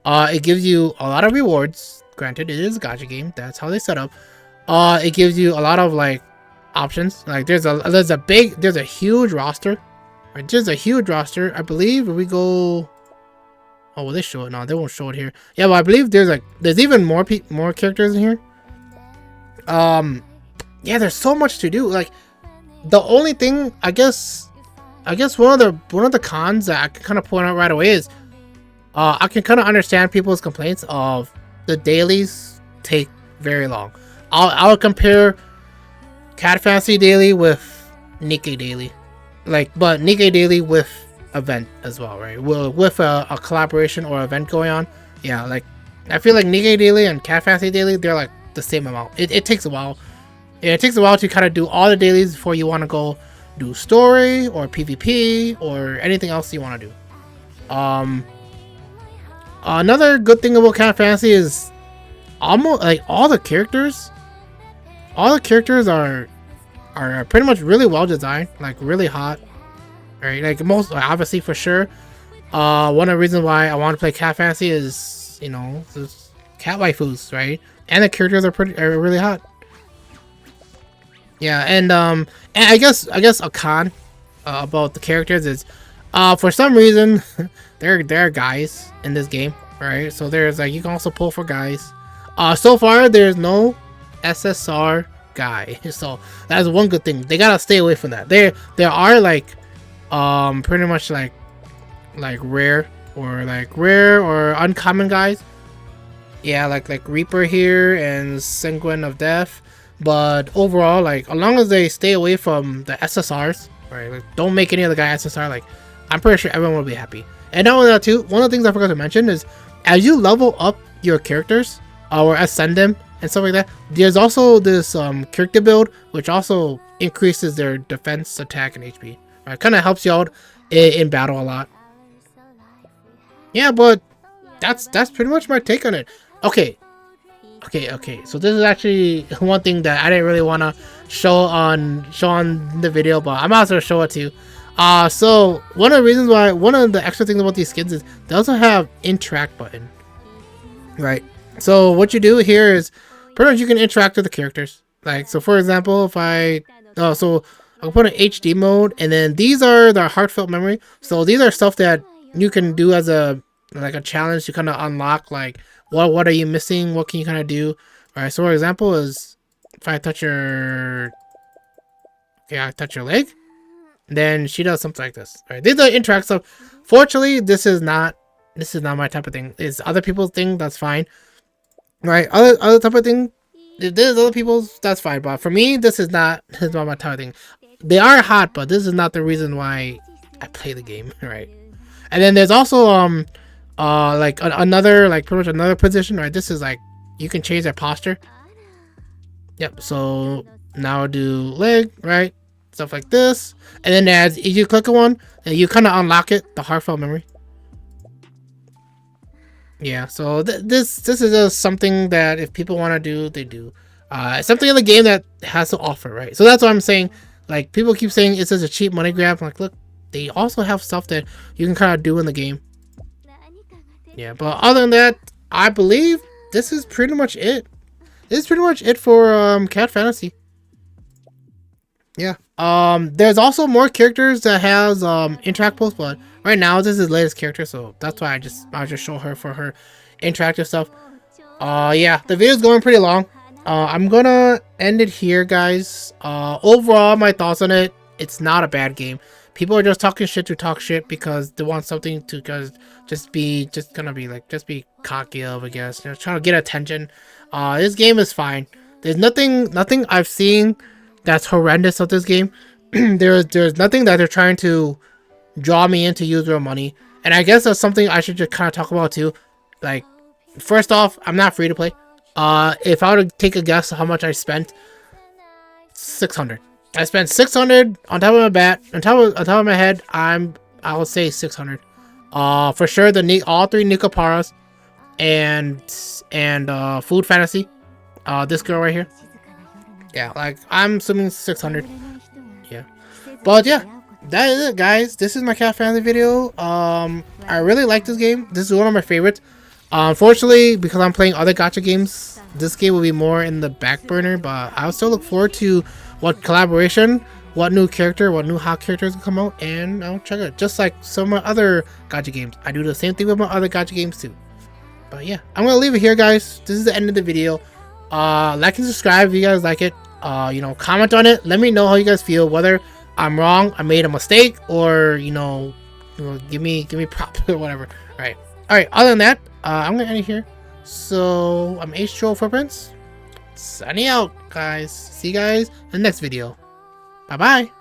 It gives you a lot of rewards. Granted, it is a gacha game. That's how they set up. It gives you a lot of like options. Like there's a huge roster. Right, there's a huge roster. I believe if we go. Oh, will they show it? No, they won't show it here. Yeah, but I believe there's even more characters in here. Yeah, there's so much to do. Like the only thing I guess one of the cons that I can kind of point out right away is I can kind of understand people's complaints of the dailies take very long. I'll compare Cat Fantasy Daily with Nikkei Daily, but Nikkei Daily with event as well, right? With a collaboration or event going on. Yeah, like I feel like Nikkei Daily and Cat Fantasy Daily, they're like the same amount. It takes a while. Yeah, it takes a while to kind of do all the dailies before you want to go do story or PvP or anything else you want to do. Another good thing about Cat Fantasy is almost like all the characters are pretty much really well designed, like really hot, right? Like most obviously for sure. One of the reasons why I want to play Cat Fantasy is there's cat waifus, right? And the characters are really hot. Yeah, and I guess a con about the characters is for some reason there are guys in this game, right? So there's like you can also pull for guys. So far there's no SSR guy, so that's one good thing. They gotta stay away from that. There are like pretty much like rare or uncommon guys. Yeah, like Reaper here and Sanguine of Death. But overall, like as long as they stay away from the SSRs, right? Like, don't make any other guy SSR. Like I'm pretty sure everyone will be happy. And not only that too, one of the things I forgot to mention is as you level up your characters or ascend them and stuff like that, there's also this character build which also increases their defense, attack, and HP. Right, kind of helps you out in battle a lot. Yeah, but that's pretty much my take on it. Okay, so this is actually one thing that I didn't really want to show on the video, but I'm also gonna show it to you. So one of the extra things about these skins is they also have interact button, right? So what you do here is pretty much you can interact with the characters. Like so, for example, if I can put an HD mode, and then these are the heartfelt memory. So these are stuff that you can do as a challenge to kind of unlock like. What are you missing? What can you kind of do? All right. So, for example, is if I touch I touch your leg, then she does something like this. All right. These are interact stuff. Fortunately, this is not my type of thing. It's other people's thing. That's fine. Right. Other type of thing. If this is other people's, that's fine. But for me, this is not my type of thing. They are hot, but this is not the reason why I play the game. Right. And then there's also another pretty much another position, right? This is like you can change their posture. Yep. So now do leg, right? Stuff like this, and then as you click on one, and you kind of unlock it, the heartfelt memory. Yeah. So this is just something that if people want to do, they do. It's something in the game that has to offer, right? So that's what I'm saying. Like, people keep saying it's just a cheap money grab. I'm like, look, they also have stuff that you can kind of do in the game. Yeah, but other than that, I believe this is pretty much it. This is pretty much it for Cat Fantasy. Yeah. There's also more characters that has interactables, but right now this is the latest character, so that's why I'll just show her for her interactive stuff. Yeah, the video's going pretty long. I'm gonna end it here, guys. Overall, my thoughts on it, it's not a bad game. People are just talking shit to talk shit because they want something to just be cocky of, I guess. You know, trying to get attention. This game is fine. There's nothing I've seen that's horrendous of this game. There's nothing that they're trying to draw me in to use real money. And I guess that's something I should just kind of talk about too. Like, first off, I'm not free to play. If I were to take a guess how much I spent, 600. I spent 600 on top of my bat, on top of my head. I would say 600. For sure all three Nikaparas and Food Fantasy. This girl right here. Yeah, like I'm assuming 600. Yeah, but yeah, that is it, guys. This is my Cat Fantasy video. I really like this game. This is one of my favorites. Unfortunately, because I'm playing other gacha games, this game will be more in the back burner, but I'll still look forward to what collaboration, what new character, what new hot characters will come out, and I'll check it. Just like some of my other gacha games. I do the same thing with my other gacha games too. But yeah, I'm gonna leave it here, guys. This is the end of the video. Like and subscribe if you guys like it. You know, comment on it. Let me know how you guys feel, whether I'm wrong, I made a mistake, or you know give me props or whatever. All right. Other than that, I'm gonna end it here. So I'm H2O Footprints, signing out, guys. See you guys in the next video. Bye bye.